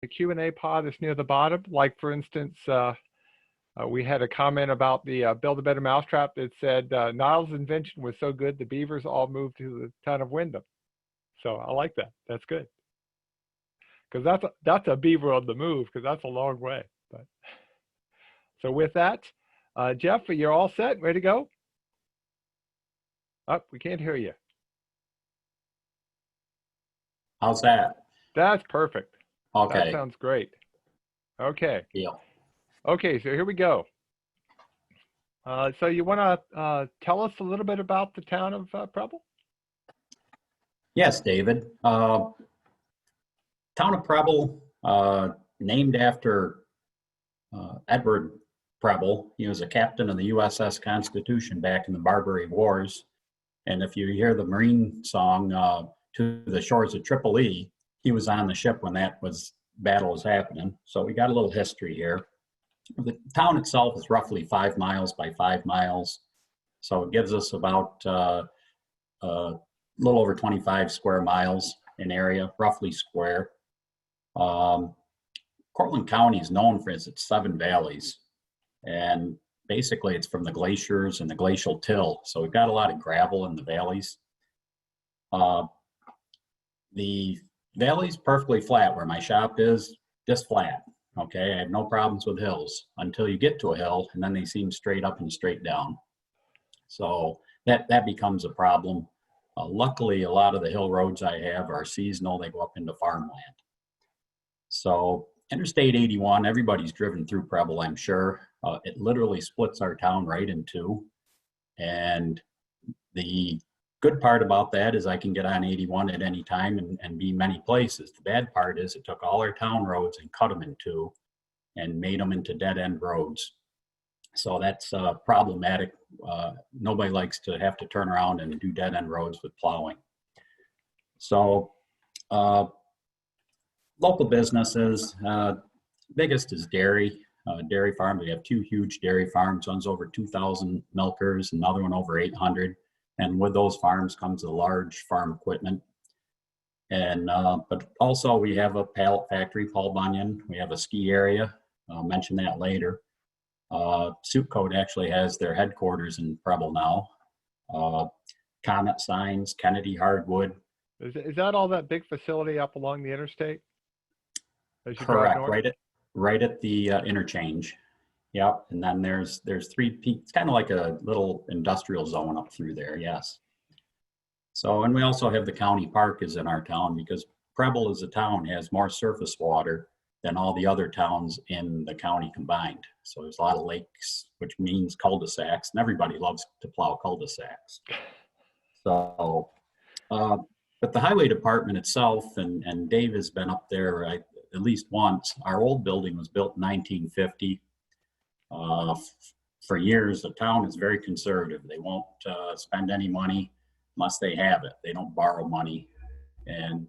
the Q&A pod is near the bottom. Like for instance, we had a comment about the Build a Better Mousetrap that said Niles' invention was so good the beavers all moved to the town of Wyndham. So I like that. That's good. Because that's a beaver on the move, because that's a long way. But so with that, Jeff, you're all set, ready to go? Oh, we can't hear you. How's that? That's perfect. Okay. That sounds great. Okay. Deal. Okay, so here we go. So you want to tell us a little bit about the town of Preble? Yes, David. Town of Preble, named after Edward Preble. He was a captain of the USS Constitution back in the Barbary Wars. And if you hear the Marine song, To the Shores of Tripoli, he was on the ship when that battle was happening. So we got a little history here. The town itself is roughly 5 miles by 5 miles. So it gives us about a little over 25 square miles in area, roughly square. Cortland County is known for its 7 valleys. And basically it's from the glaciers and the glacial till. So we've got a lot of gravel in the valleys. The valley's perfectly flat where my shop is, just flat. Okay, I have no problems with hills until you get to a hill and then they seem straight up and straight down. So that becomes a problem. Luckily, a lot of the hill roads I have are seasonal. They go up into farmland. So Interstate 81, everybody's driven through Preble, I'm sure. It literally splits our town right in two. And the good part about that is I can get on 81 at any time and be many places. The bad part is it took all our town roads and cut them in two and made them into dead-end roads. So that's problematic. Nobody likes to have to turn around and do dead-end roads with plowing. So local businesses, biggest is dairy. Dairy farms, we have 2 huge dairy farms. One's over 2,000 milkers, another one over 800. And with those farms comes a large farm equipment. And but also we have a pallet factory, Paul Bunyan. We have a ski area. I'll mention that later. Soup Coat actually has their headquarters in Preble now. Comet Signs, Kennedy Hardwood. Is that all that big facility up along the interstate? Correct, right at the interchange. Yep, and then there's 3 peaks. It's kind of like a little industrial zone up through there, yes. So, and we also have the county park is in our town because Preble as a town has more surface water than all the other towns in the county combined. So there's a lot of lakes, which means cul-de-sacs, and everybody loves to plow cul-de-sacs. So, but the highway department itself, and Dave has been up there at least once. Our old building was built in 1950. For years, the town is very conservative. They won't spend any money unless they have it. They don't borrow money. And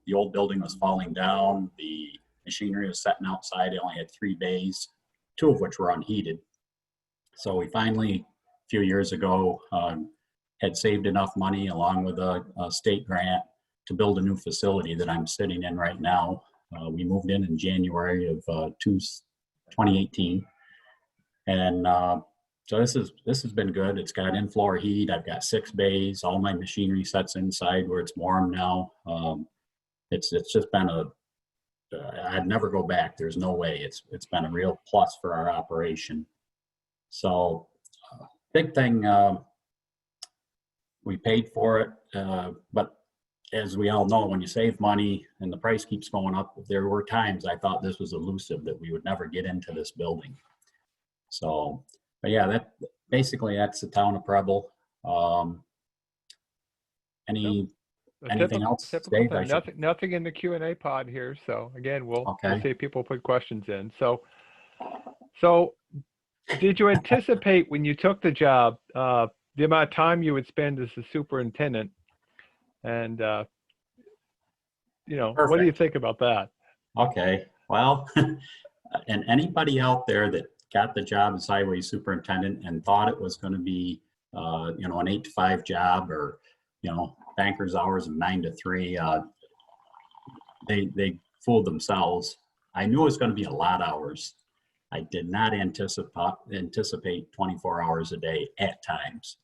the old building was falling down. The machinery was sitting outside. It only had 3 bays, 2 of which were unheated. So we finally, a few years ago, had saved enough money along with a state grant to build a new facility that I'm sitting in right now. We moved in January of 2018. And so this has been good. It's got in-floor heat. I've got 6 bays. All my machinery sets inside where it's warm now. It's just been I'd never go back. There's no way. It's been a real plus for our operation. So big thing, we paid for it, but as we all know, when you save money and the price keeps going up, there were times I thought this was elusive, that we would never get into this building. So, but yeah, that's the town of Preble. Anything else? Dave, nothing in the Q&A pod here. So again, we'll see if people put questions in. So did you anticipate when you took the job, the amount of time you would spend as a superintendent? And, what do you think about that? Okay, well, and anybody out there that got the job as highway superintendent and thought it was going to be, an 8 to 5 job or, banker's hours of 9 to 3, they fooled themselves. I knew it was going to be a lot of hours. I did not anticipate 24 hours a day at times.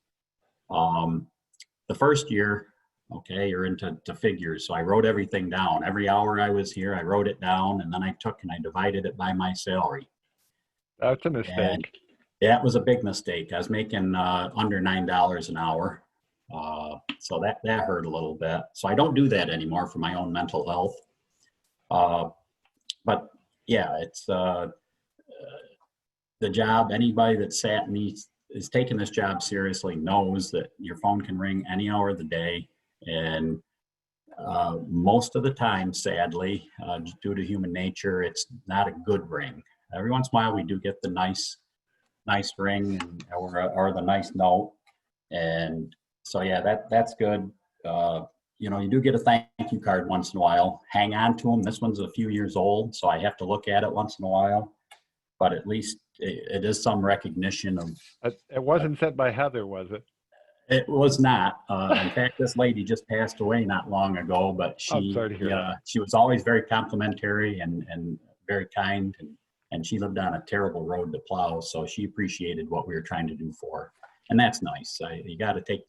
The first year, okay, you're into figures. So I wrote everything down. Every hour I was here, I wrote it down, and then I took and I divided it by my salary. That's a And mistake. that was a big mistake. I was making under $9 an hour. So that hurt a little bit. So I don't do that anymore for my own mental health. But yeah, it's the job. Anybody that sat and is taking this job seriously knows that your phone can ring any hour of the day. And most of the time, sadly, due to human nature, it's not a good ring. Every once in a while, we do get the nice ring or the nice note. And so, yeah, that's good. You know, you do get a thank you card once in a while. Hang on to them. This one's a few years old, so I have to look at it once in a while. But at least it is some recognition of. It wasn't sent by Heather, was it? It was not. In fact, this lady just passed away not long ago, but I'm sorry to hear that. she was always very complimentary and very kind, and she lived on a terrible road to plow, so she appreciated what we were trying to do for her. And that's nice. You got to take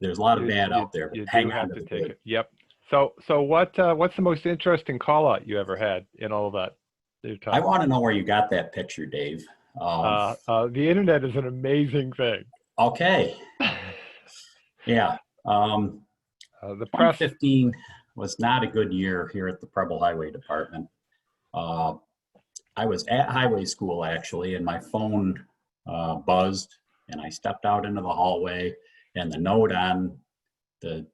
there's a lot of bad out there, but You hang do on have to the take good. it. Yep. So what's the most interesting call out you ever had in all of that? I want to know where you got that picture, Dave. The internet is an amazing thing. Okay. Yeah. The press. 2015 was not a good year here at the Preble Highway Department. I was at highway school actually, and my phone buzzed, and I stepped out into the hallway, and the note on the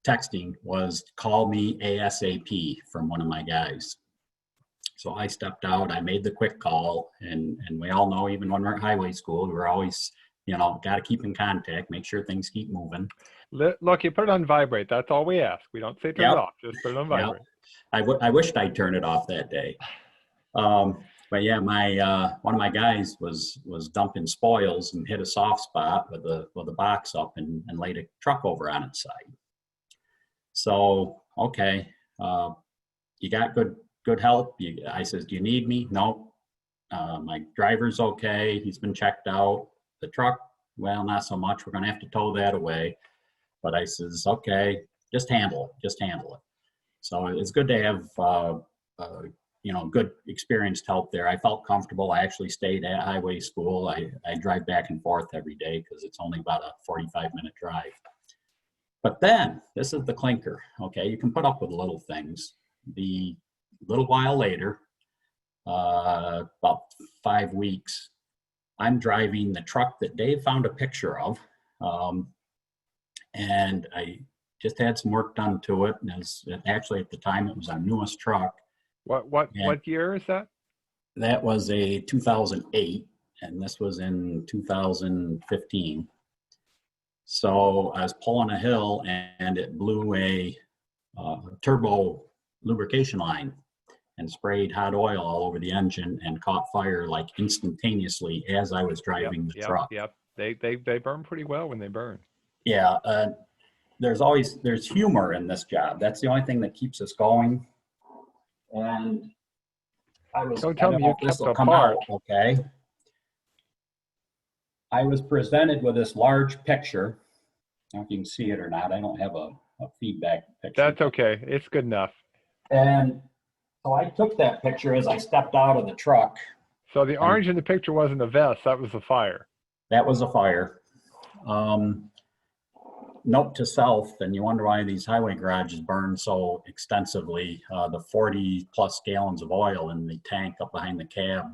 texting was "Call me ASAP" from one of my guys. So I stepped out, I made the quick call, and we all know, even when we're at highway school, we're always, you know, got to keep in contact, make sure things keep moving. Look, you put it on vibrate. That's all we ask. We don't say turn it off. Just put it on vibrate. I wished I'd turned it off that day. But yeah, one of my guys was dumping spoils and hit a soft spot with a box up and laid a truck over on its side. So, okay, you got good help? I says, do you need me? No. My driver's okay. He's been checked out. The truck, well, not so much. We're going to have to tow that away. But I says, okay, just handle it. So it's good to have, you know, good experienced help there. I felt comfortable. I actually stayed at highway school. I drive back and forth every day because it's only about a 45-minute drive. But then, this is the clinker, okay? You can put up with little things. The little while later, about 5 weeks, I'm driving the truck that Dave found a picture of, and I just had some work done to it. And actually, at the time, it was our newest truck. What year is that? That was a 2008, and this was in 2015. So I was pulling a hill, and it blew a turbo lubrication line and sprayed hot oil all over the engine and caught fire like instantaneously as I was driving the truck. Yep. They burn pretty well when they burn. Yeah. There's humor in this job. That's the only thing that keeps us going. And Don't tell me you kept a part. Okay. I was presented with this large picture. I don't know if you can see it or not. I don't have a feedback picture. That's okay. It's good enough. And so I took that picture as I stepped out of the truck. So the orange in the picture wasn't a vest. That was a fire. That was a fire. Note to self, and you wonder why these highway garages burn so extensively. The 40 plus gallons of oil in the tank up behind the cab,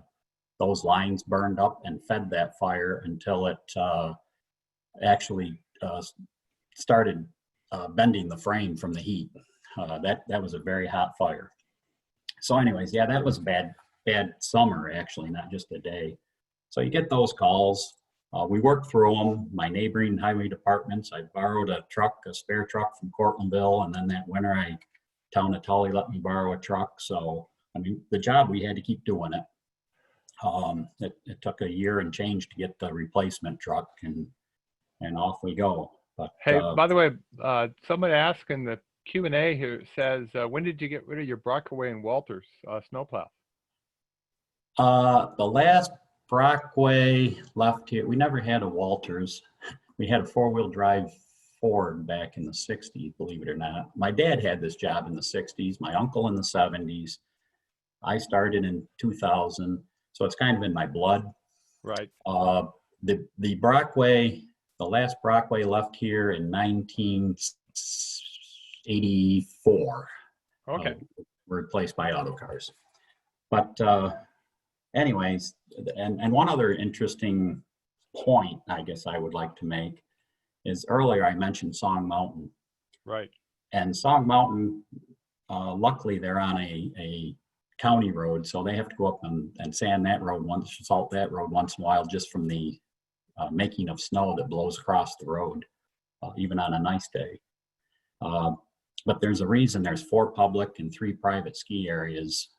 those lines burned up and fed that fire until it actually started bending the frame from the heat. That was a very hot fire. So anyways, yeah, that was a bad summer, actually, not just a day. So you get those calls. We worked through them. My neighboring highway departments, I borrowed a spare truck from Cortlandville, and then that winter, Town of Tully let me borrow a truck. So, I mean, the job, we had to keep doing it. It took a year and change to get the replacement truck, and off we go. But hey, by the way, someone asked in the Q&A here says, when did you get rid of your Brockway and Walters snowplow? The last Brockway left here, we never had a Walters. We had a four-wheel drive Ford back in the 60s, believe it or not. My dad had this job in the 60s, my uncle in the 70s. I started in 2000, so it's kind of in my blood. Right. The Brockway, the last Brockway left here in 1984. Okay. Were replaced by auto cars. But anyways, and one other interesting point I guess I would like to make is earlier I mentioned Song Mountain. Right. And Song Mountain, luckily they're on a county road, so they have to go up and sand that road salt that road once in a while just from the making of snow that blows across the road, even on a nice day. But there's a reason there's 4 public and 3 private ski areas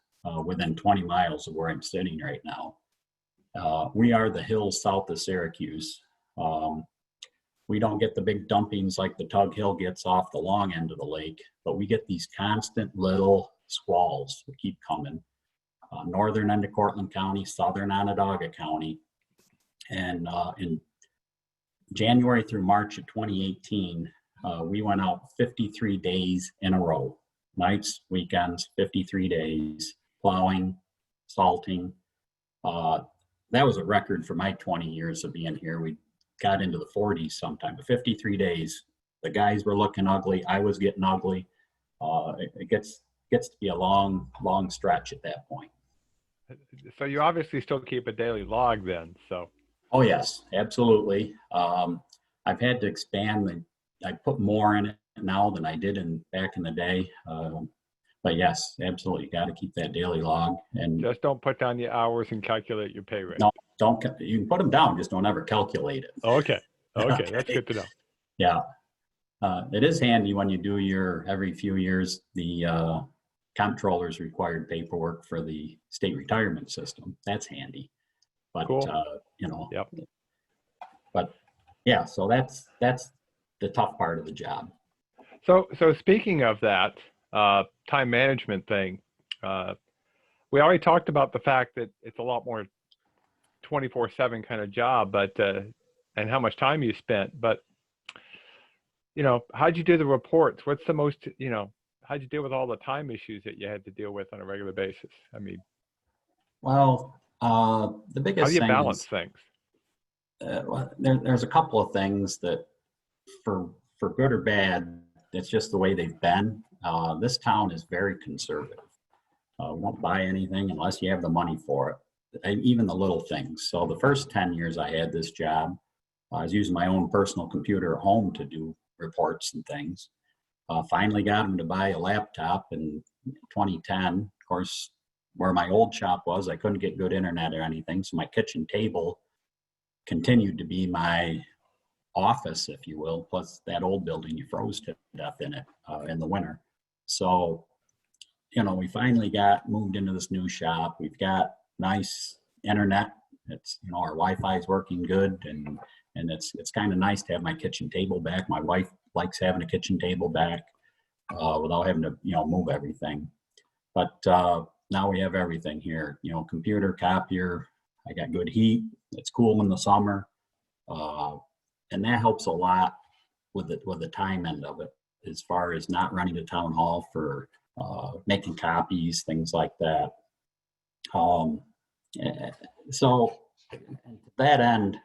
within 20 miles of where I'm sitting right now. We are the hills south of Syracuse. We don't get the big dumpings like the Tug Hill gets off the long end of the lake, but we get these constant little squalls that keep coming. Northern end of Cortland County, southern Onondaga County. And in January through March of 2018, we went out 53 days in a row, nights, weekends, 53 days, plowing, salting. That was a record for my 20 years of being here. We got into the 40s sometime, but 53 days. The guys were looking ugly. I was getting ugly. It gets to be a long stretch at that point. So you obviously still keep a daily log then, so. Oh yes, absolutely. I've had to expand. I put more in it now than I did back in the day. But yes, absolutely, got to keep that daily log. And just don't put down the hours and calculate your pay rate. No, don't. You can put them down, just don't ever calculate it. Okay, that's good to know. Yeah, it is handy when you do your every few years the comptroller's required paperwork for the state retirement system. That's handy. But cool. Yep. But yeah, so that's the tough part of the job. So speaking of that time management thing, we already talked about the fact that it's a lot more 24/7 kind of job, but and how much time you spent. But how'd you do the reports? What's the most how'd you deal with all the time issues that you had to deal with on a regular basis? I mean, well, the biggest how do you thing balance is, things? Well, there's a couple of things that, for good or bad, it's just the way they've been. This town is very conservative. We won't buy anything unless you have the money for it, and even the little things. So the first 10 years I had this job, I was using my own personal computer at home to do reports and things. Finally got him to buy a laptop in 2010. Of course, where my old shop was, I couldn't get good internet or anything, so my kitchen table continued to be my office, if you will, plus that old building you froze to death in it in the winter. So, we finally got moved into this new shop. We've got nice internet. It's, our Wi-Fi is working good, and it's kind of nice to have my kitchen table back. My wife likes having a kitchen table back without having to, move everything. But now we have everything here, computer, copier. I got good heat. It's cool in the summer. And that helps a lot with the time end of it, as far as not running to town hall for making copies, things like that. So to that end,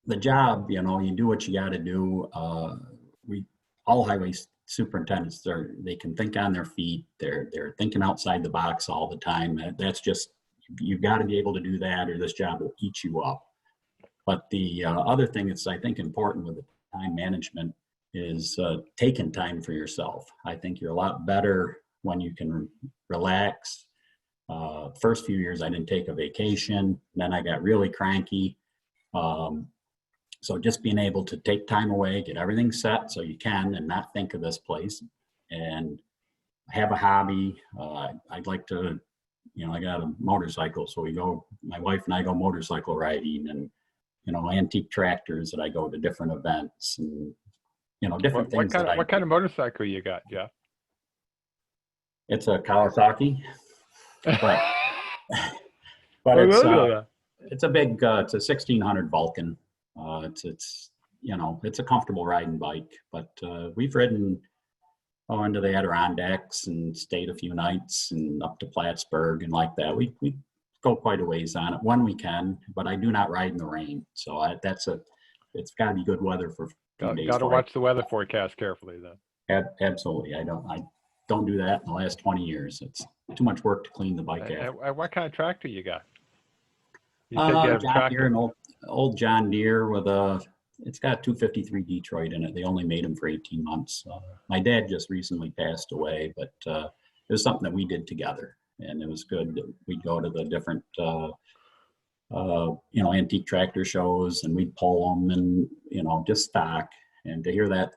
the job, you do what you got to do. All highway superintendents, they can think on their feet. They're thinking outside the box all the time. That's just, you've got to be able to do that, or this job will eat you up. But the other thing that's, I think, important with the time management is taking time for yourself. I think you're a lot better when you can relax. First few years, I didn't take a vacation. Then I got really cranky. So just being able to take time away, get everything set so you can, and not think of this place, and have a hobby. I'd like to, I got a motorcycle, so my wife and I go motorcycle riding, and, antique tractors that I go to different events, and different things that What kind of motorcycle you got, Jeff? it's a Kawasaki, but Oh, it's no, no. it's a big it's a 1600 Vulcan. It's it's a comfortable riding bike, but we've ridden into the Adirondacks and stayed a few nights and up to Plattsburgh and like that. We go quite a ways on it when we can, but I do not ride in the rain. So it's got to be good weather for a few days. Got to watch the weather forecast carefully, then. Absolutely. I don't do that in the last 20 years. It's too much work to clean the bike after. What kind of tractor you got? You said you have a John tractor. Deere, an old John Deere with it's got a 253 Detroit in it. They only made them for 18 months. My dad just recently passed away, but it was something that we did together, and it was good. We'd go to the different, antique tractor shows, and we'd pull them, and just stock. And to hear that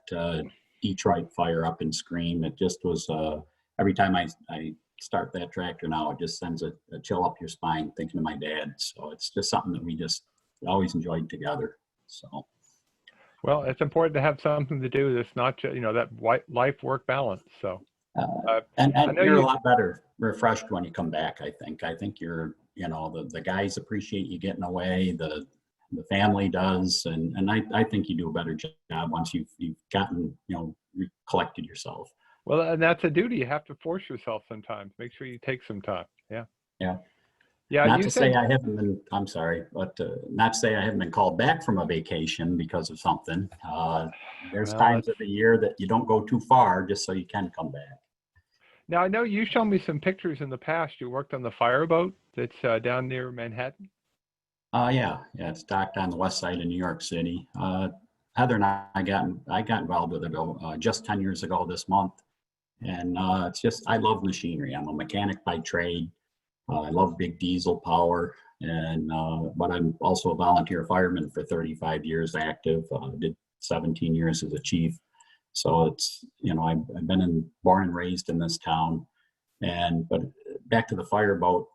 Detroit fire up and scream, it just was. Every time I start that tractor now, it just sends a chill up your spine thinking of my dad. So it's just something that we always enjoyed together. So. Well, it's important to have something to do that's not just, that life-work balance. So, and you're a lot better refreshed when you come back. I think you're, the guys appreciate you getting away. The family does, and I think you do a better job once you've gotten, collected yourself. Well, and that's a duty. You have to force yourself sometimes. Make sure you take some time. Yeah. Yeah. Yeah. Not to say I haven't been, I'm sorry, but not to say I haven't been called back from a vacation because of something. There's times of the year that you don't go too far just so you can come back. Now, I know you've shown me some pictures in the past. You worked on the fireboat that's down near Manhattan. Yeah, it's docked on the west side of New York City. Heather and I got involved with it just 10 years ago this month. And it's just, I love machinery. I'm a mechanic by trade. I love big diesel power, but I'm also a volunteer fireman for 35 years active. Did 17 years as a chief. So it's, I've been born and raised in this town. But back to the fireboat,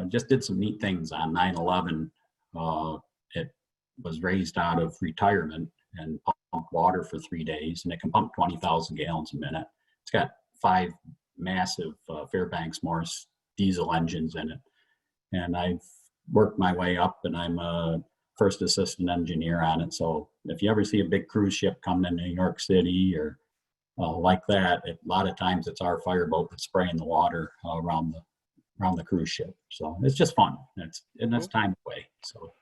just did some neat things on 9/11. It was raised out of retirement and pumped water for 3 days, and it can pump 20,000 gallons a minute. It's got 5 massive Fairbanks Morse diesel engines in it. And I've worked my way up, and I'm a first assistant engineer on it. So if you ever see a big cruise ship coming in New York City or like that, a lot of times it's our fireboat that's spraying the water around the cruise ship. So it's just fun. It's time away. So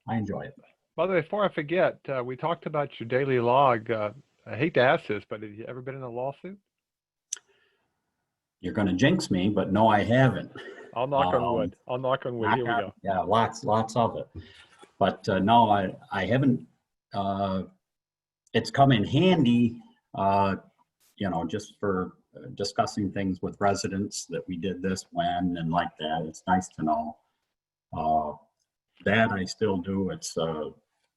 I enjoy it. By the way, before I forget, we talked about your daily log. I hate to ask this, but have you ever been in a lawsuit? You're going to jinx me, but no, I haven't. I'll knock on wood. I'll knock on wood. Here we go. Yeah, lots of it. But no, I haven't. It's come in handy, just for discussing things with residents that we did this when and like that. It's nice to know. That I still do. It's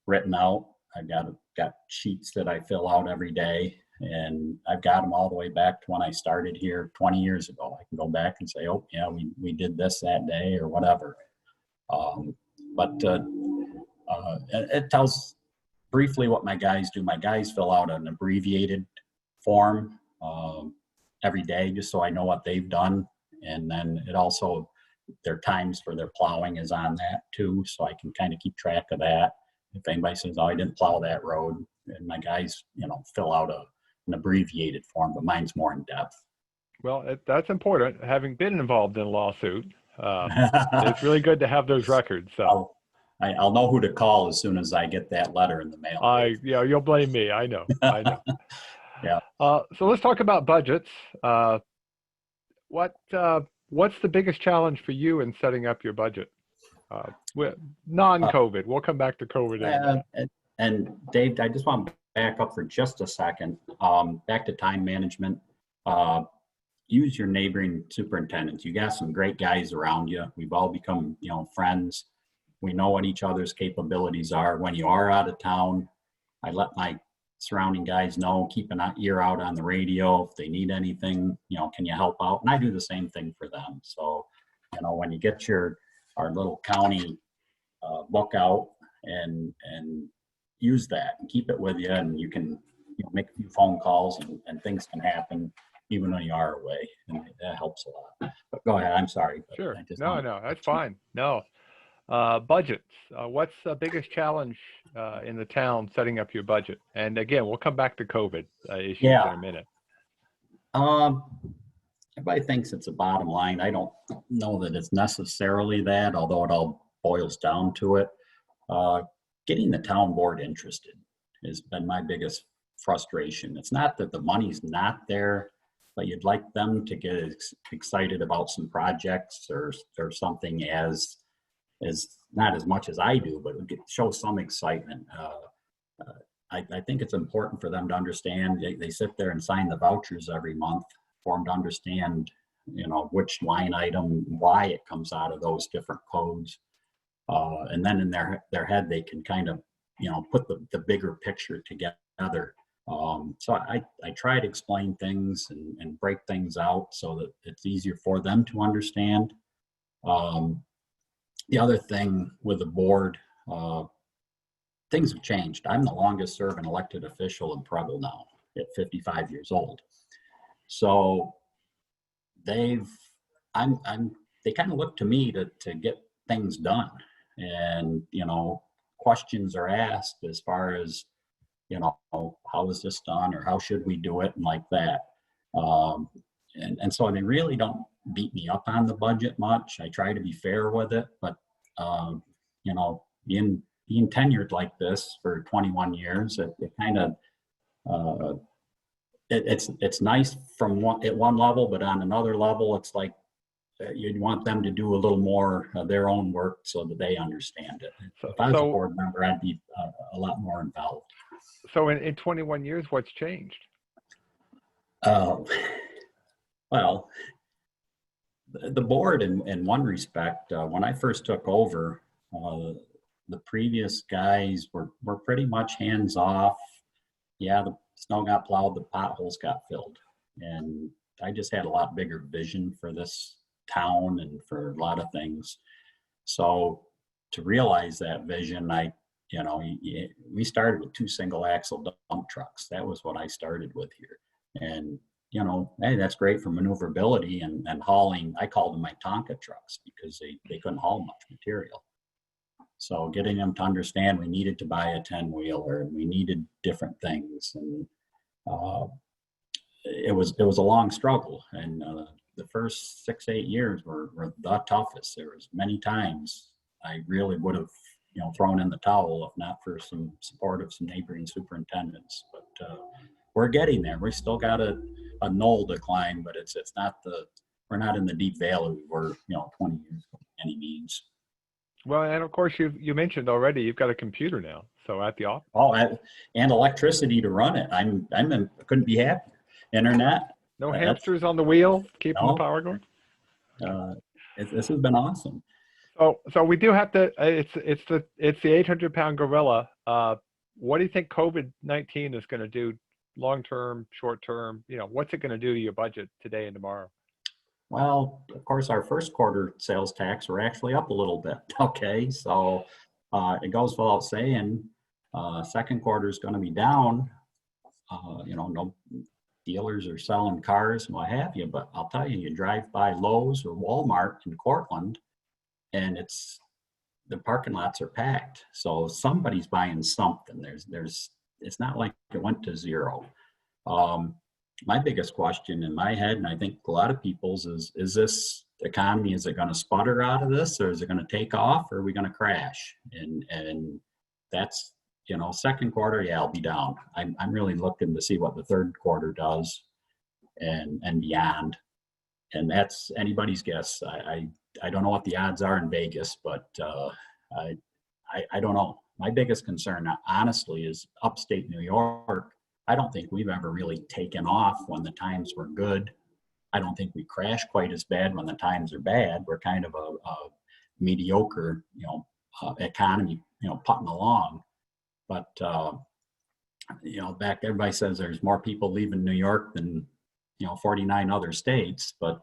written out. I've got sheets that I fill out every day. And I've got them all the way back to when I started here 20 years ago. I can go back and say, oh, yeah, we did this that day or whatever. But it tells briefly what my guys do. My guys fill out an abbreviated form every day just so I know what they've done. And then it also, their times for their plowing is on that too. So I can kind of keep track of that. If anybody says, oh, I didn't plow that road, and my guys, fill out an abbreviated form, but mine's more in depth. Well, that's important. Having been involved in a lawsuit, it's really good to have those records. So I'll know who to call as soon as I get that letter in the mail. You'll blame me. I know. Yeah. So let's talk about budgets. What's the biggest challenge for you in setting up your budget? Non-COVID. We'll come back to COVID. And Dave, I just want to back up for just a second. Back to time management. Use your neighboring superintendents. You got some great guys around you. We've all become, friends. We know what each other's capabilities are. When you are out of town, I let my surrounding guys know, keep an ear out on the radio. If they need anything, can you help out? And I do the same thing for them. So, when you get our little county book out and use that and keep it with you, and you can make a few phone calls and things can happen even when you are away, and that helps a lot. But go ahead, I'm sorry. But Sure. I just No, wanted no, to that's let you know. fine. No. Budgets. What's the biggest challenge in the town setting up your budget? And again, we'll come back to COVID issues Yeah. in a minute. Um, Everybody thinks it's a bottom line. I don't know that it's necessarily that, although it all boils down to it. Getting the town board interested has been my biggest frustration. It's not that the money's not there, but you'd like them to get excited about some projects or something as not as much as I do, but show some excitement. I think it's important for them to understand. They sit there and sign the vouchers every month for them to understand, which line item, why it comes out of those different codes. And then in their head, they can kind of, put the bigger picture together. So I try to explain things and break things out so that it's easier for them to understand. The other thing with the board, things have changed. I'm the longest serving elected official in Preble now at 55 years old. So they kind of look to me to get things done. And, questions are asked as far as, how is this done or how should we do it and like that. And so they really don't beat me up on the budget much. I try to be fair with it, but, being tenured like this for 21 years, it kind of, it's nice at one level, but on another level, it's like you'd want them to do a little more of their own work so that they understand it. If I was a board member, I'd be a lot more involved. So in 21 years, what's changed? Well, the board, in one respect, when I first took over, the previous guys were pretty much hands off. Yeah, the snow got plowed, the potholes got filled. And I just had a lot bigger vision for this town and for a lot of things. So to realize that vision, we started with 2 single axle dump trucks. That was what I started with here. And, hey, that's great for maneuverability and hauling. I called them my Tonka trucks because they couldn't haul much material. So getting them to understand we needed to buy a 10-wheeler and we needed different things. And it was a long struggle. And the first 6-8 years were the toughest. There was many times I really would have, thrown in the towel if not for some support of some neighboring superintendents. But we're getting there. We still got a knoll to climb, but it's not we're not in the deep valley we were, 20 years ago by any means. Well, and of course, you mentioned already you've got a computer now, so at the office. Oh, and electricity to run it. I couldn't be happier. Internet. No hamsters on the wheel, keeping the power going. This has been awesome. So we do have to. It's the 800-pound gorilla. What do you think COVID-19 is going to do, long term, short term? What's it going to do to your budget today and tomorrow? Well, of course, our first quarter sales tax were actually up a little bit. Okay, so it goes without saying, second quarter is going to be down. No dealers are selling cars and what have you, but I'll tell you, you drive by Lowe's or Walmart in Cortland, and the parking lots are packed. So somebody's buying something. It's not like it went to zero. My biggest question in my head, and I think a lot of people's, is this economy, is it going to sputter out of this, or is it going to take off, or are we going to crash? And that's, second quarter, yeah, I'll be down. I'm really looking to see what the third quarter does and beyond. And that's anybody's guess. I don't know what the odds are in Vegas, but I don't know. My biggest concern, honestly, is upstate New York. I don't think we've ever really taken off when the times were good. I don't think we crash quite as bad when the times are bad. We're kind of a mediocre, economy, putting along. But, back, everybody says there's more people leaving New York than, 49 other states. But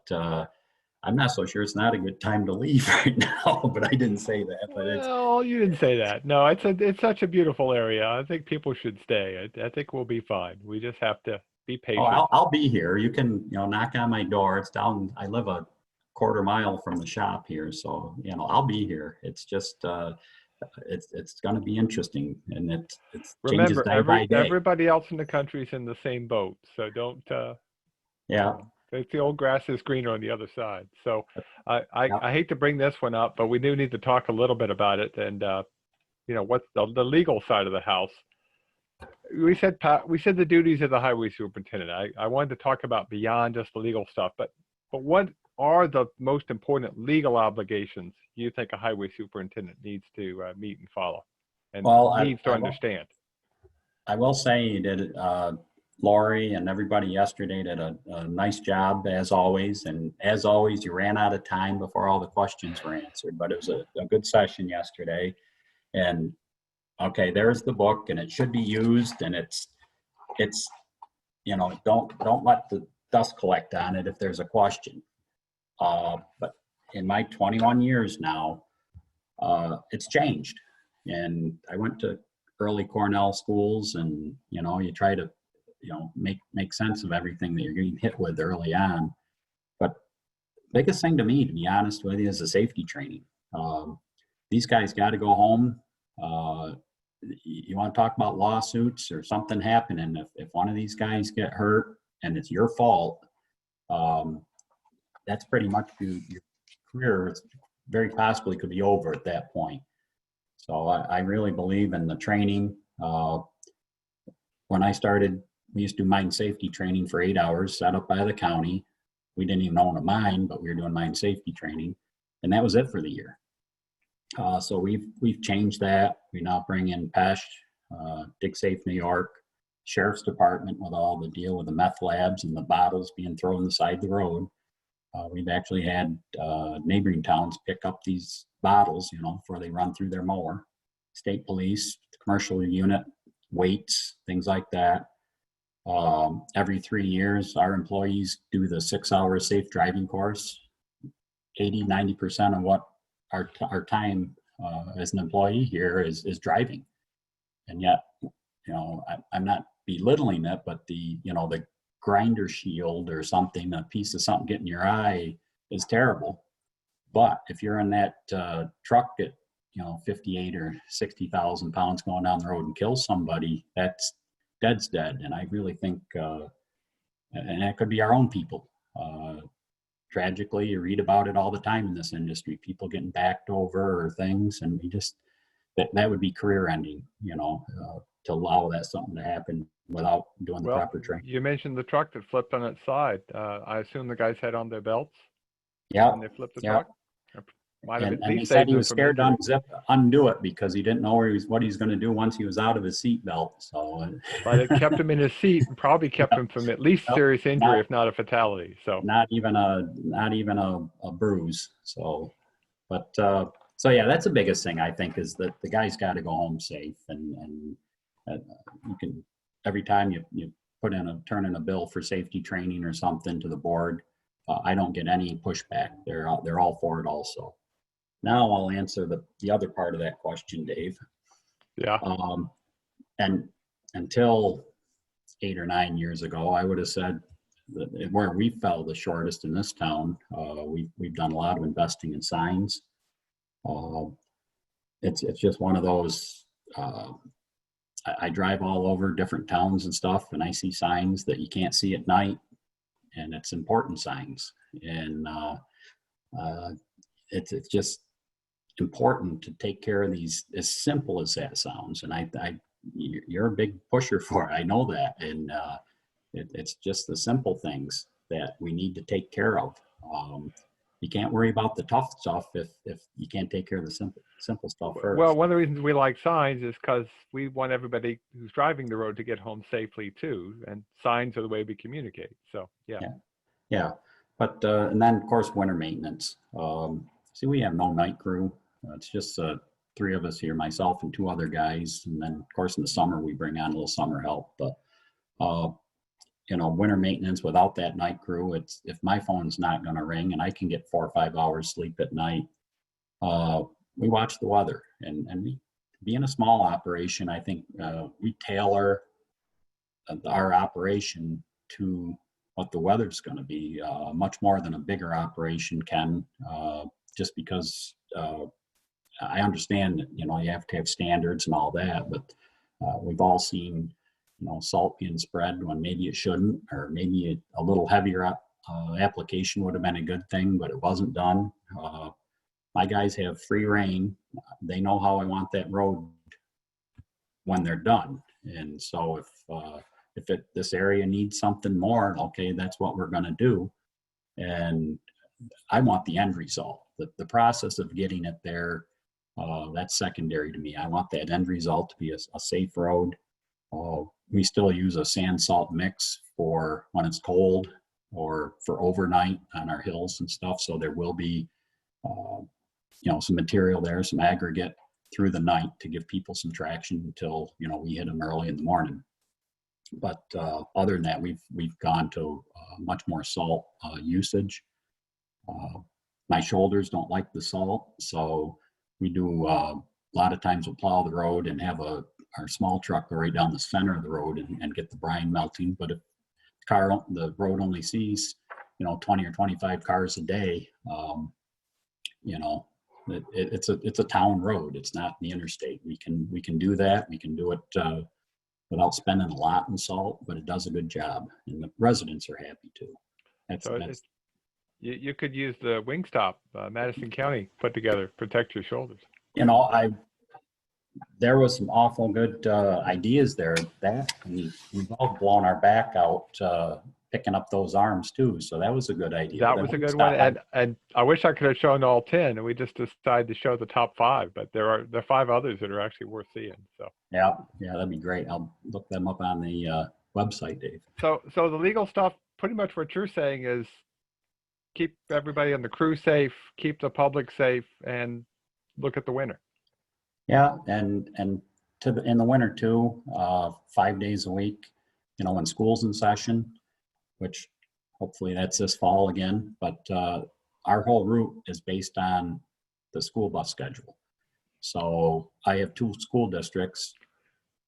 I'm not so sure it's not a good time to leave right now, but I didn't say that. But it's Well, you didn't say that. No, it's such a beautiful area. I think people should stay. I think we'll be fine. We just have to be oh, patient. I'll be here. You can knock on my door. It's down. I live a quarter mile from the shop here, so I'll be here. It's just it's going to be interesting, and it changes Remember, day by day. everybody else in the country is in the same boat. So don't. Yeah, It's the old grass is greener on the other side. So yeah. I hate to bring this one up, but we do need to talk a little bit about it. And what's the legal side of the house? We said the duties of the highway superintendent. I wanted to talk about beyond just the legal stuff, but what are the most important legal obligations you think a highway superintendent needs to meet and follow, and Well, needs to understand? I will say you did, Lori and everybody yesterday did a nice job as always. And as always, you ran out of time before all the questions were answered, but it was a good session yesterday. And okay, there's the book, and it should be used, and it's don't let the dust collect on it if there's a question. But in my 21 years now, it's changed. And I went to early Cornell schools, and you try to make sense of everything that you're getting hit with early on. But biggest thing to me, to be honest with you, is the safety training. These guys got to go home. You want to talk about lawsuits or something happening? If one of these guys get hurt and it's your fault, that's pretty much your career. Very possibly could be over at that point. So I really believe in the training. When I started, we used to do mine safety training for 8 hours, set up by the county. We didn't even own a mine, but we were doing mine safety training, and that was it for the year. So we've changed that. We now bring in PESH, Dig Safe New York, Sheriff's Department with all the deal with the meth labs and the bottles being thrown on the side of the road. We've actually had neighboring towns pick up these bottles, before they run through their mower. State police, commercial unit, weights, things like that. Every 3 years, our employees do the 6-hour safe driving course. 80-90% of what our time as an employee here is driving. And yet, I'm not belittling it, but the grinder shield or something, a piece of something getting your eye is terrible. But if you're in that truck at 58 or 60,000 pounds going down the road and kill somebody, that's dead. And I really think, and that could be our own people. Tragically, you read about it all the time in this industry, people getting backed over or things, and we just, that would be career ending, to allow that something to happen without doing the proper training. You mentioned the truck that flipped on its side. I assume the guys had on their belts. Yeah. And they flipped the truck. And he said he was scared to undo it because he didn't know what he's going to do once he was out of his seat belt. So, but it kept him in his seat and probably kept him from at least serious injury, if not a fatality. So not even a bruise. So, but so yeah, that's the biggest thing I think is that the guy's got to go home safe, and you can every time you turn in a bill for safety training or something to the board, I don't get any pushback. They're all for it also. Now I'll answer the other part of that question, Dave. Yeah. And until 8 or 9 years ago, I would have said that where we fell the shortest in this town, we've done a lot of investing in signs. It's just one of those. I drive all over different towns and stuff, and I see signs that you can't see at night, and it's important signs. And it's just important to take care of these, as simple as that sounds. And you're a big pusher for it. I know that. And it's just the simple things that we need to take care of. You can't worry about the tough stuff if you can't take care of the simple stuff first. Well, one of the reasons we like signs is because we want everybody who's driving the road to get home safely too. And signs are the way we communicate. So, yeah. But, and then of course, winter maintenance. See, we have no night crew. It's just 3 of us here, myself and 2 other guys. And then of course in the summer, we bring on a little summer help. But winter maintenance without that night crew, it's, if my phone's not going to ring and I can get 4 or 5 hours sleep at night, we watch the weather. And we, being a small operation, I think we tailor our operation to what the weather's going to be, much more than a bigger operation can, just because I understand that, you have to have standards and all that, but we've all seen, salt being spread when maybe it shouldn't, or maybe a little heavier application would have been a good thing, but it wasn't done. My guys have free reign. They know how I want that road when they're done. And so if this area needs something more, okay, that's what we're going to do. And I want the end result. The process of getting it there, that's secondary to me. I want that end result to be a safe road. We still use a sand salt mix for when it's cold or for overnight on our hills and stuff. So there will be, some material there, some aggregate through the night to give people some traction until, we hit them early in the morning. But other than that, we've gone to much more salt usage. My shoulders don't like the salt, so we do a lot of times we'll plow the road and have our small truck go right down the center of the road and get the brine melting. But if the road only sees 20 or 25 cars a day, it's a town road. It's not the interstate. We can do that. We can do it without spending a lot in salt, but it does a good job, and the residents are happy too. You could use the Wingstop Madison County put together, protect your shoulders. There was some awful good ideas there. And we've all blown our back out picking up those arms too. So that was a good idea. That was a good one. And I wish I could have shown all 10, and we just decided to show the top 5, but there are 5 others that are actually worth seeing. So yeah, that'd be great. I'll look them up on the website, Dave. So the legal stuff, pretty much what you're saying is keep everybody on the crew safe, keep the public safe, and look at the winter. Yeah, and in the winter too, 5 days a week, when school's in session, which hopefully that's this fall again, but our whole route is based on the school bus schedule. So I have 2 school districts.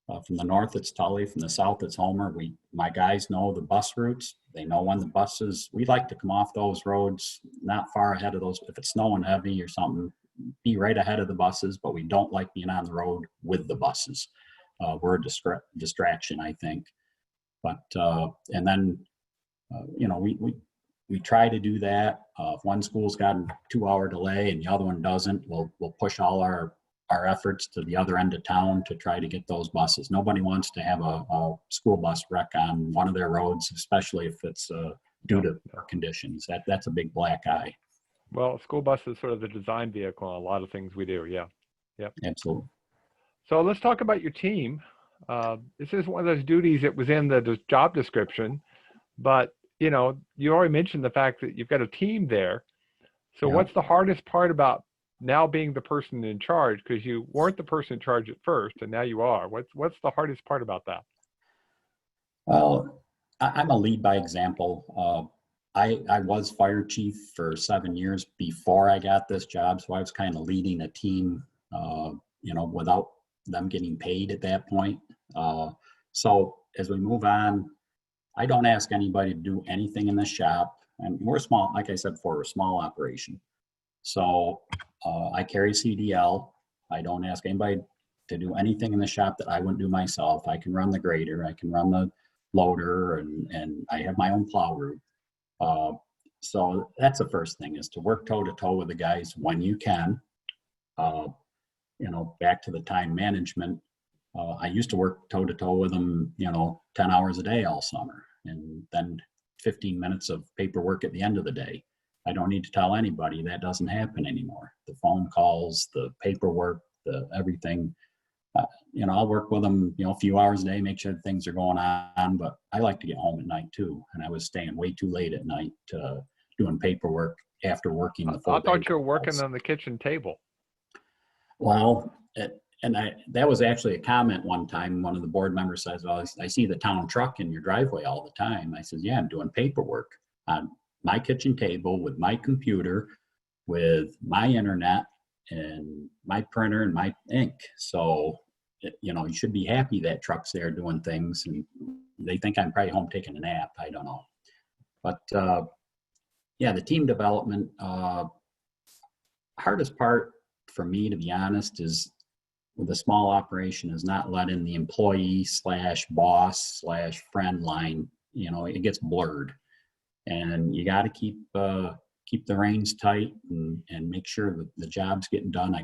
From the north, it's Tully. From the south, it's Homer. My guys know the bus routes. They know when the buses, we like to come off those roads, not far ahead of those. If it's snowing heavy or something, be right ahead of the buses, but we don't like being on the road with the buses. We're a distraction, I think. But, and then, we try to do that. If one school's got a 2-hour delay and the other one doesn't, we'll push all our efforts to the other end of town to try to get those buses. Nobody wants to have a school bus wreck on one of their roads, especially if it's due to conditions. That's a big black eye. Well, school bus is sort of the design vehicle on a lot of things we do. Yeah. Yep. Absolutely. So let's talk about your team. This is one of those duties that was in the job description, but you already mentioned the fact that you've got a team there. So what's the hardest part about now being the person in charge? Because you weren't the person in charge at first, and now you are. What's the hardest part about that? Well, I'm a lead by example. I was fire chief for 7 years before I got this job, so I was kind of leading a team, without them getting paid at that point. So as we move on, I don't ask anybody to do anything in the shop. And we're small, like I said before, we're a small operation. So I carry CDL. I don't ask anybody to do anything in the shop that I wouldn't do myself. I can run the grader, I can run the loader, and I have my own plow route. So that's the first thing, is to work toe to toe with the guys when you can. Back to the time management. I used to work toe to toe with them, 10 hours a day all summer, and then 15 minutes of paperwork at the end of the day. I don't need to tell anybody. That doesn't happen anymore. The phone calls, the paperwork, the everything. I'll work with them, a few hours a day, make sure things are going on, but I like to get home at night too. And I was staying way too late at night doing paperwork after working the full day. I thought you were working on the kitchen table. Well, And that was actually a comment one time. One of the board members says, well, I see the town truck in your driveway all the time. I said, yeah, I'm doing paperwork on my kitchen table with my computer, with my internet and my printer and my ink. So, you know, you should be happy that truck's there doing things, and they think I'm probably home taking a nap. I don't know. But yeah, the team development, hardest part for me, to be honest, is with a small operation is not letting the employee / boss / friend line, you know, it gets blurred, and you got to keep the reins tight and make sure that the job's getting done. I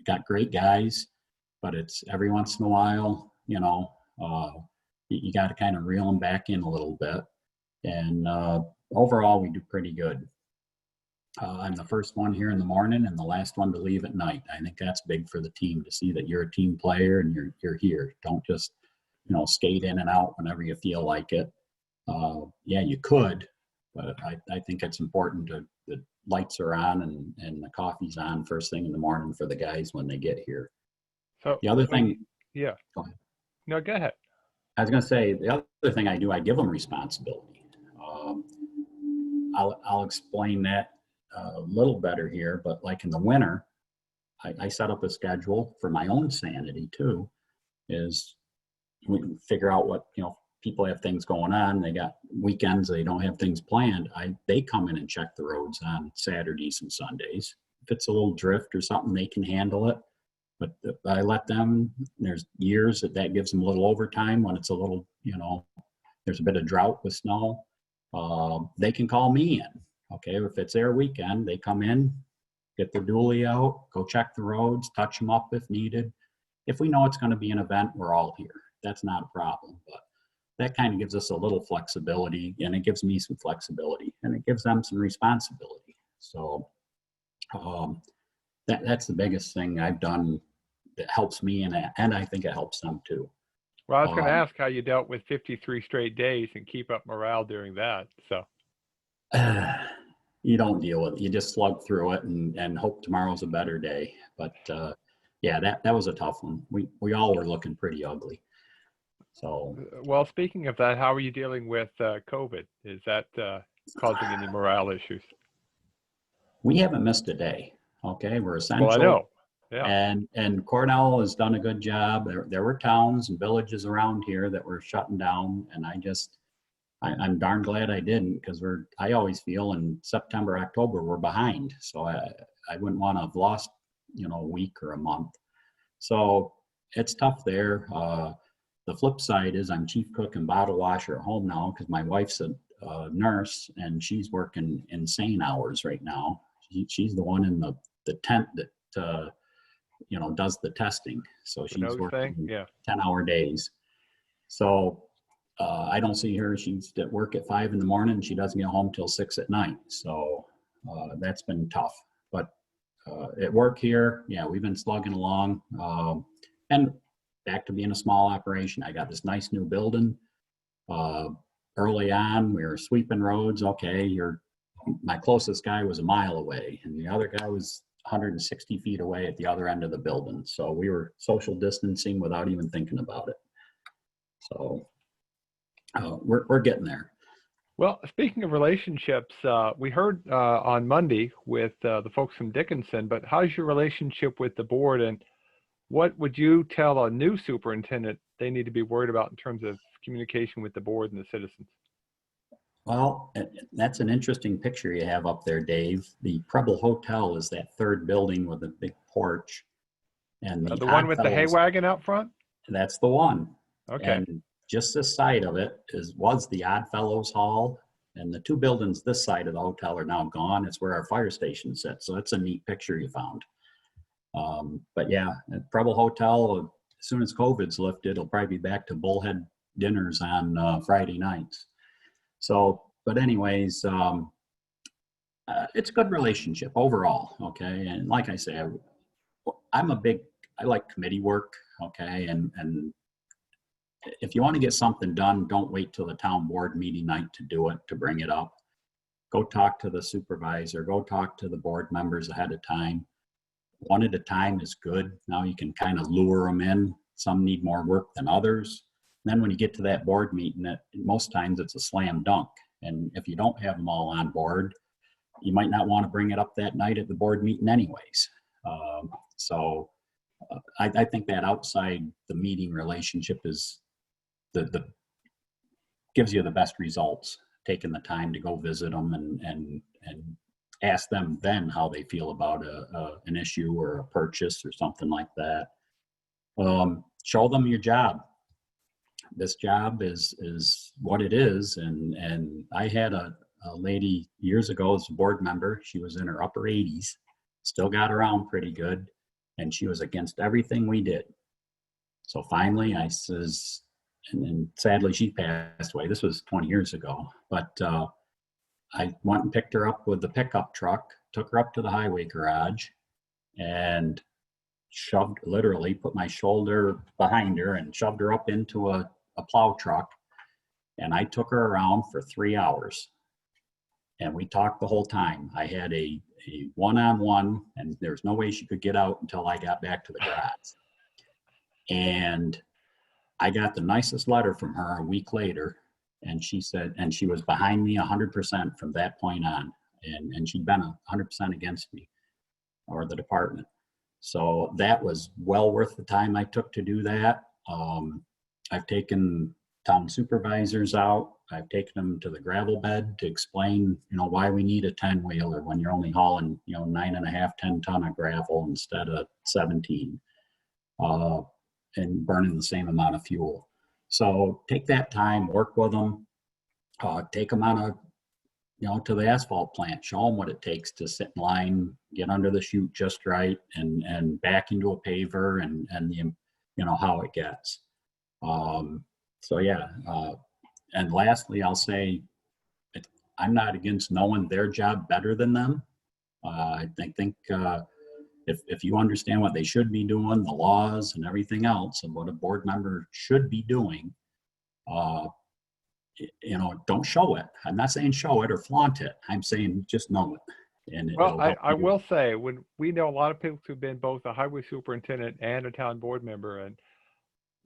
got great guys, but it's every once in a while, you know, you got to kind of reel them back in a little bit. And overall, we do pretty good. I'm the first one here in the morning and the last one to leave at night. I think that's big for the team, to see that you're a team player and you're here. Don't just, you know, skate in and out whenever you feel like it. Yeah, you could, but I think it's important to the lights are on and the coffee's on first thing in the morning for the guys when they get here. So the other thing, yeah. Go ahead. No, go ahead. I was going to say, the other thing I do, I give them responsibility. I'll explain that a little better here, but like in the winter, I set up a schedule for my own sanity too, is we can figure out what, you know, people have things going on. They got weekends, they don't have things planned. They come in and check the roads on Saturdays and Sundays. If it's a little drift or something, they can handle it. But I let them, there's years that gives them a little overtime when it's a little, you know, there's a bit of drought with snow. They can call me in. Okay, if it's their weekend, they come in, get their dually out, go check the roads, touch them up if needed. If we know it's going to be an event, we're all here. That's not a problem. But that kind of gives us a little flexibility, and it gives me some flexibility, and it gives them some responsibility. So that's the biggest thing I've done that helps me, and I think it helps them too. Well, I was going to ask how you dealt with 53 straight days and keep up morale during that. So you don't deal with it. You just slug through it and hope tomorrow's a better day. But yeah, that was a tough one. We all were looking pretty ugly. So, well, speaking of that, how are you dealing with COVID? Is that causing any morale issues? We haven't missed a day. Okay, we're essential. Well, I know. Yeah. And Cornell has done a good job. There were towns and villages around here that were shutting down, and I'm darn glad I didn't, because I always feel in September, October, we're behind. So I wouldn't want to have lost, you know, a week or a month. So it's tough there. The flip side is I'm chief cook and bottle washer at home now, because my wife's a nurse and she's working insane hours right now. She's the one in the tent that, you know, does the testing. So she's working 10-hour days. So I don't see her. She's at work at 5 in the morning. She doesn't get home till 6 at night. So that's been tough. But at work here, yeah, we've been slugging along. And back to being a small operation. I got this nice new building. Early on, we were sweeping roads. Okay, my closest guy was a mile away, and the other guy was 160 feet away at the other end of the building. So we were social distancing without even thinking about it. So we're getting there. Well, speaking of relationships, we heard on Monday with the folks from Dickinson, but how's your relationship with the board, and what would you tell a new superintendent they need to be worried about in terms of communication with the board and the citizens? Well, that's an interesting picture you have up there, Dave. The Preble Hotel is that third building with a big porch. And the one with the hay wagon out front? That's the one. Okay. And just this side of it was the Oddfellows Hall. And the two buildings this side of the hotel are now gone. It's where our fire station sits. So that's a neat picture you found. But yeah, at Preble Hotel, as soon as COVID's lifted, it'll probably be back to bullhead dinners on Friday nights. So, but anyways, it's a good relationship overall, okay? And like I say, I like committee work, okay? And if you want to get something done, don't wait till the town board meeting night to do it, to bring it up. Go talk to the supervisor, go talk to the board members ahead of time. one at a time is good. Now you can kind of lure them in. Some need more work than others. And then when you get to that board meeting, most times it's a slam dunk. And if you don't have them all on board, you might not want to bring it up that night at the board meeting anyways. I think that outside the meeting relationship is the gives you the best results, taking the time to go visit them and ask them then how they feel about an issue or a purchase or something like that. Show them your job. This job is what it is. And I had a lady years ago as a board member. She was in her upper 80s, still got around pretty good, and she was against everything we did. So finally I says, and sadly she passed away. This was 20 years ago, but I went and picked her up with the pickup truck, took her up to the highway garage, and literally put my shoulder behind her and shoved her up into a plow truck. And I took her around for 3 hours. And we talked the whole time. I had a one-on-one, and there's no way she could get out until I got back to the garage. And I got the nicest letter from her a week later. And she said, and she was behind me 100% from that point on. And she'd been 100% against me or the department. So that was well worth the time I took to do that. I've taken town supervisors out. I've taken them to the gravel bed to explain, why we need a 10-wheeler when you're only hauling, 9.5, 10 ton of gravel instead of 17, and burning the same amount of fuel. So take that time, work with them, take them on to the asphalt plant, show them what it takes to sit in line, get under the chute just right, and back into a paver, and how it gets. And lastly, I'll say I'm not against knowing their job better than them. I think if you understand what they should be doing, the laws and everything else, and what a board member should be doing, don't show it. I'm not saying show it or flaunt it. I'm saying just know it. And well, I will say, when we know a lot of people who've been both a highway superintendent and a town board member, and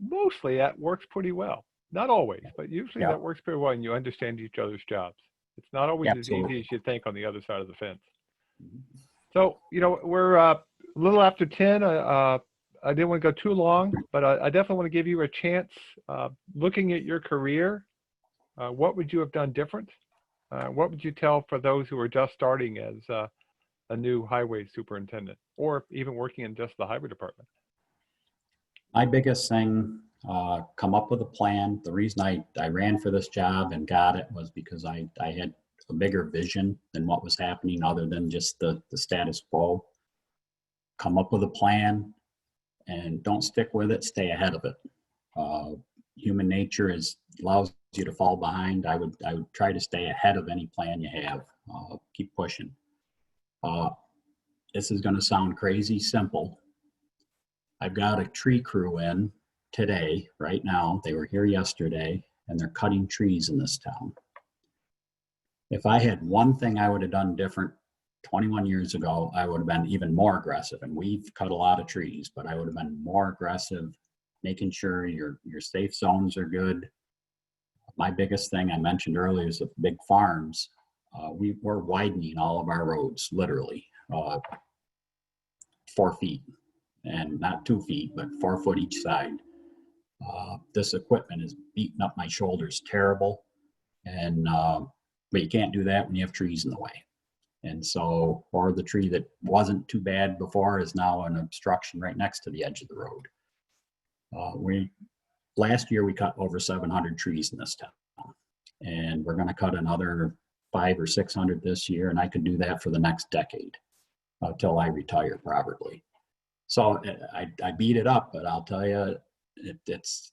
mostly that works pretty well. Not always, but usually that works pretty well, and you understand each other's jobs. It's not always as easy as you think on the other side of the fence. So, we're a little after 10. I didn't want to go too long, but I definitely want to give you a chance. Looking at your career, what would you have done different? What would you tell for those who are just starting as a new highway superintendent, or even working in just the highway department? My biggest thing, come up with a plan. The reason I ran for this job and got it was because I had a bigger vision than what was happening, other than just the status quo. Come up with a plan, and don't stick with it, stay ahead of it. Human nature allows you to fall behind. I would try to stay ahead of any plan you have. Keep pushing. This is going to sound crazy simple. I've got a tree crew in today, right now. They were here yesterday, and they're cutting trees in this town. If I had one thing I would have done different 21 years ago, I would have been even more aggressive. And we've cut a lot of trees, but I would have been more aggressive, making sure your safe zones are good. My biggest thing I mentioned earlier is the big farms. We're widening all of our roads, literally 4 feet. And not 2 feet, but 4 foot each side. This equipment is beating up my shoulders terrible. And, but you can't do that when you have trees in the way. And so, or the tree that wasn't too bad before is now an obstruction right next to the edge of the road. Last year we cut over 700 trees in this town. And we're gonna cut another 500 or 600 this year. And I could do that for the next decade until I retire probably. So I beat it up, but I'll tell you, it's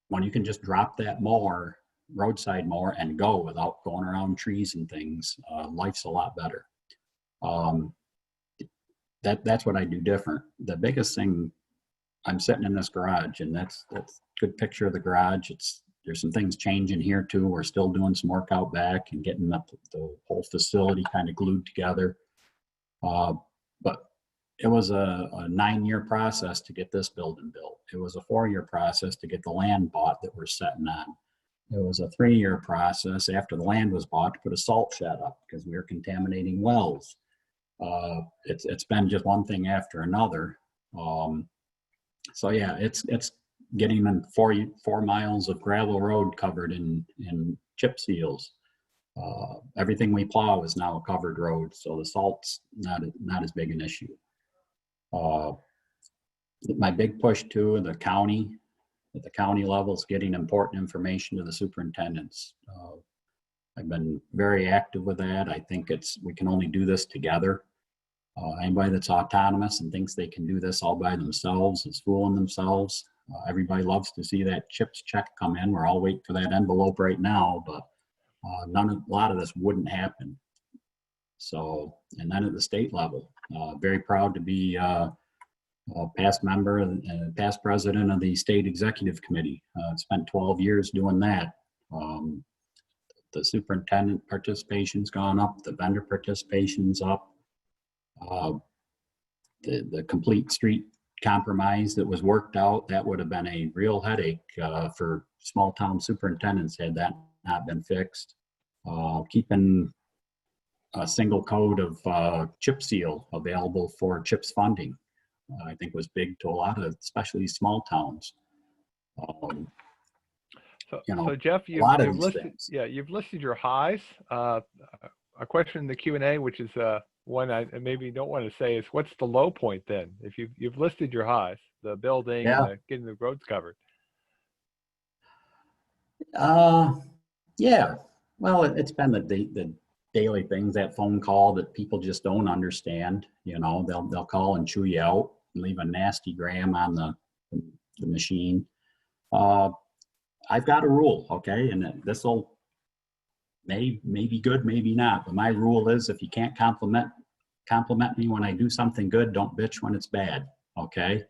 when you can just drop that mower, roadside mower, and go without going around trees and things, life's a lot better. That's what I do different. The biggest thing, I'm sitting in this garage, and that's a good picture of the garage. There's some things changing here too. We're still doing some work out back and getting the whole facility kind of glued together. But it was a 9-year process to get this building built. It was a 4-year process to get the land bought that we're setting on. It was a 3-year process after the land was bought to put a salt shed up because we were contaminating wells. It's been just one thing after another. So yeah, it's getting in 4 miles of gravel road covered in chip seals. Everything we plow is now a covered road, so the salt's not as big an issue. My big push too in the county, at the county level, is getting important information to the superintendents. I've been very active with that. I think we can only do this together. Anybody that's autonomous and thinks they can do this all by themselves is fooling themselves. Everybody loves to see that CHIPS check come in. We're all waiting for that envelope right now, but a lot of this wouldn't happen. So, and then at the state level, very proud to be a past member and past president of the state executive committee. Spent 12 years doing that. The superintendent participation's gone up, the vendor participation's up. The complete street compromise that was worked out, that would have been a real headache for small town superintendents had that not been fixed. Keeping a single code of chip seal available for CHIPS funding, I think was big to a lot of, especially small towns. So Jeff, you've listed your highs. A question in the Q&A, which is one I maybe don't want to say, is what's the low point then? If you've listed your highs, the building, and getting the roads covered. Yeah, well, it's been the daily things, that phone call that people just don't understand. You know, they'll call and chew you out and leave a nasty gram on the machine. I've got a rule, okay, and this will may be good, maybe not, but my rule is if you can't compliment me when I do something good, don't bitch when it's bad, okay?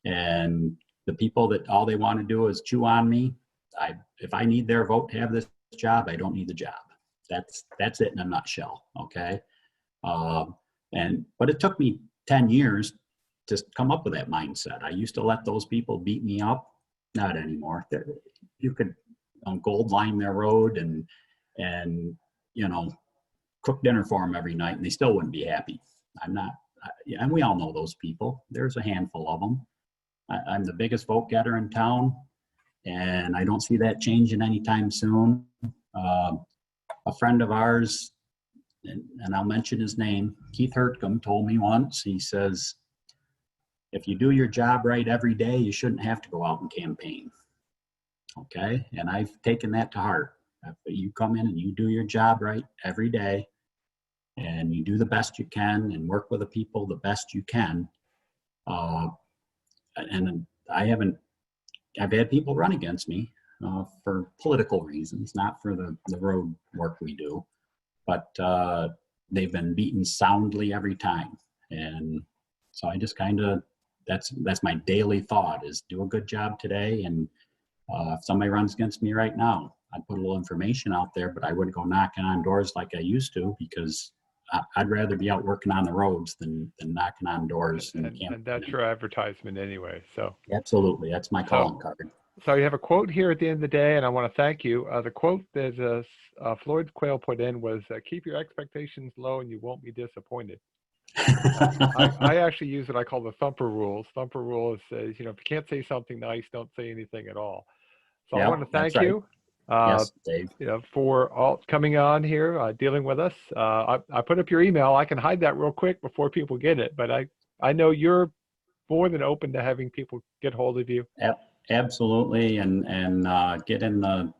And the people that all they want to do is chew on me, if I need their vote to have this job, I don't need the job. That's it in a nutshell, okay? But it took me 10 years to come up with that mindset. I used to let those people beat me up. Not anymore. You could gold line their road and you know, cook dinner for them every night and they still wouldn't be happy. And we all know those people. There's a handful of them. I'm the biggest vote getter in town, and I don't see that changing anytime soon. A friend of ours, and I'll mention his name, Keith Hertcomb, told me once, he says, if you do your job right every day, you shouldn't have to go out and campaign. Okay, and I've taken that to heart. If you come in and you do your job right every day, and you do the best you can and work with the people the best you can, and I've had people run against me for political reasons, not for the road work we do, but they've been beaten soundly every time. And so I just kind of, that's my daily thought, is do a good job today. And if somebody runs against me right now, I'd put a little information out there, but I wouldn't go knocking on doors like I used to, because I'd rather be out working on the roads than knocking on doors. And that's your advertisement anyway. So absolutely, that's my calling card. So you have a quote here at the end of the day, and I want to thank you. The quote that Floyd Quayle put in was, keep your expectations low and you won't be disappointed. I actually use what I call the thumper rules. Thumper rule says, you know, if you can't say something nice, don't say anything at all. So I want to thank you. Yes, Dave. You know, for all coming on here, dealing with us. I put up your email. I can hide that real quick before people get it, but I know you're more than open to having people get hold of you. Absolutely, and get in the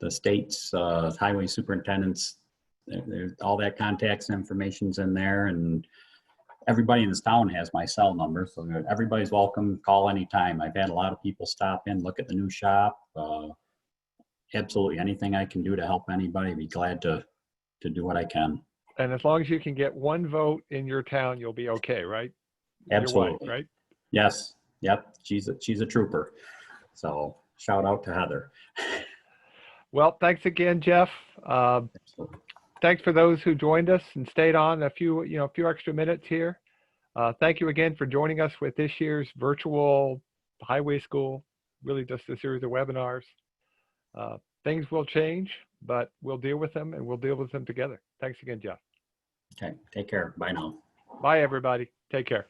state's highway superintendents. There's all that contacts information's in there, and everybody in this town has my cell number, so everybody's welcome. Call anytime. I've had a lot of people stop in, look at the new shop. Absolutely, anything I can do to help anybody, I'd be glad to do what I can. And as long as you can get one vote in your town, you'll be okay, right? Absolutely. Wife, right? Yes. Yep. She's a trooper. So shout out to Heather. Well, thanks again, Jeff. Thanks for those who joined us and stayed on a few extra minutes here. Thank you again for joining us with this year's virtual highway school, really just a series of webinars. Things will change, but we'll deal with them and we'll deal with them together. Thanks again, Jeff. Okay, take care. Bye now. Bye, everybody. Take care.